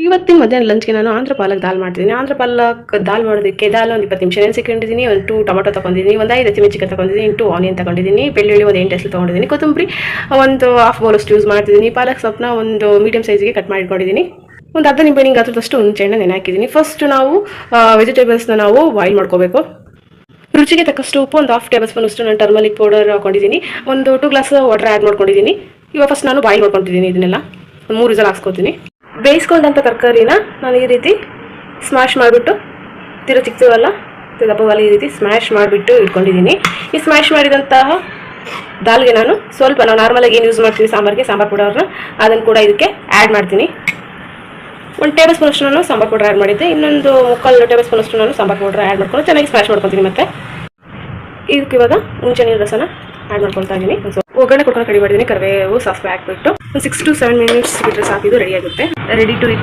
ಇವತ್ತಿನ ಮಧ್ಯಾಹ್ನ ಲಂಚ್ಗೆ ನಾನು ಆಂಧ್ರ ಪಾಲಕ್ ದಾಲ್ ಮಾಡ್ತಿದ್ದೀನಿ. ಆಂಧ್ರ ಪಾಲಕ್ ದಾಲ್ ಮಾಡೋದಕ್ಕೆ ದಾಲ್ ಒಂದು 20 ನಿಮಿಷ ನೆನೆಸಿಕೊಂಡಿದ್ದೀನಿ. ಒಂದು 2 ಟೊಮೆಟೊ ತೊಗೊಂಡಿದ್ದೀನಿ, ಒಂದು 5 ಹಸಿಮೆಣಸಿನಕಾಯಿ ತೊಗೊಂಡಿದ್ದೀನಿ, 2 ಆನಿಯನ್ ತೊಗೊಂಡಿದ್ದೀನಿ, ಬೆಳ್ಳುಳ್ಳಿ ಒಂದು 8 ಎಸಳು ತೊಗೊಂಡಿದ್ದೀನಿ, ಕೊತ್ತಂಬರಿ ಒಂದು ಹಾಫ್ ಬೌಲಷ್ಟು ಯೂಸ್ ಮಾಡ್ತಿದ್ದೀನಿ, ಪಾಲಕ್ ಸೊಪ್ಪನ್ನ ಒಂದು ಮೀಡಿಯಂ ಸೈಜ್ಗೆ ಕಟ್ ಮಾಡಿ ಇಟ್ಕೊಂಡಿದ್ದೀನಿ, ಒಂದು ಅರ್ಧ ನಿಂಬೆ ಹಣ್ಣಿಗೆ ಅದರದಷ್ಟು ಹುಣಸೆಹಣ್ಣು ನೆನೆ ಹಾಕಿದ್ದೀನಿ. ಫಸ್ಟ್ ನಾವು ವೆಜಿಟೇಬಲ್ಸ್ನ ನಾವು ಬಾಯ್ಲ್ ಮಾಡ್ಕೋಬೇಕು. ರುಚಿಗೆ ತಕ್ಕಷ್ಟು ಉಪ್ಪು, ಒಂದು ಹಾಫ್ ಟೇಬಲ್ ಸ್ಪೂನ್ ಅಷ್ಟು ನಾನು ಟರ್ಮರಿಕ್ ಪೌಡರ್ ಹಾಕೊಂಡಿದ್ದೀನಿ, ಒಂದು 2 ಗ್ಲಾಸ್ ವಾಟರ್ ಆ್ಯಡ್ ಮಾಡ್ಕೊಂಡಿದ್ದೀನಿ. ಇವಾಗ ಫಸ್ಟ್ ನಾನು ಬಾಯ್ಲ್ ಮಾಡ್ಕೊತಿದ್ದೀನಿ. ಇದನ್ನೆಲ್ಲ ಒಂದು 3 ವಿಸಲ್ ಹಾಕ್ಸ್ಕೊತೀನಿ. ಬೇಯಿಸ್ಕೊಂಡಂಥ ತರಕಾರಿನ ನಾನು ಈ ರೀತಿ ಸ್ಮ್ಯಾಶ್ ಮಾಡಿಬಿಟ್ಟು ತೀರ ಚಿಕ್ಕವಲ್ಲ ದಪ್ಪವಲ್ಲ ಈ ರೀತಿ ಸ್ಮ್ಯಾಶ್ ಮಾಡಿಬಿಟ್ಟು ಇಟ್ಕೊಂಡಿದ್ದೀನಿ. ಈ ಸ್ಮ್ಯಾಶ್ ಮಾಡಿದಂತಹ ದಾಲ್ಗೆ ನಾನು ಸ್ವಲ್ಪ ನಾವು ನಾರ್ಮಲಾಗಿ ಏನು ಯೂಸ್ ಮಾಡ್ತೀವಿ ಸಾಂಬಾರು ಪೌಡರ್ನ ಅದನ್ನು ಕೂಡ ಇದಕ್ಕೆ ಆ್ಯಡ್ ಮಾಡ್ತೀನಿ. 1 ಟೇಬಲ್ ಸ್ಪೂನ್ ಅಷ್ಟು ನಾನು ಸಾಂಬಾರು ಪೌಡರ್ ಆ್ಯಡ್ ಮಾಡಿದ್ದೆ, ಇನ್ನೊಂದು 3/4 ಟೇಬಲ್ ಸ್ಪೂನ್ ಅಷ್ಟು ನಾನು ಸಾಂಬಾರು ಪೌಡರ್ ಆ್ಯಡ್ ಮಾಡ್ಕೊಂಡು ಚೆನ್ನಾಗಿ ಸ್ಮ್ಯಾಶ್ ಮಾಡ್ಕೊತೀನಿ. ಮತ್ತು ಇದಕ್ಕೆ ಇವಾಗ ಹುಣಸೆ ನೀರು ರಸನ ಆ್ಯಡ್ ಮಾಡ್ಕೊಳ್ತಾ ಇದ್ದೀನಿ. ಒಗ್ಗರಣೆ ಕೊಟ್ಕೊಂಡು ಕಡಿ ಮಾಡಿದ್ದೀನಿ. ಕರಿಬೇವು ಸಾಸಿವೆ ಹಾಕ್ಬಿಟ್ಟು ಒಂದು 6 to 7 ಮಿನಿಟ್ಸ್ ಬಿಟ್ಟರೆ ಸಾಕಿದ್ದು ರೆಡಿ ಆಗುತ್ತೆ. Ready to it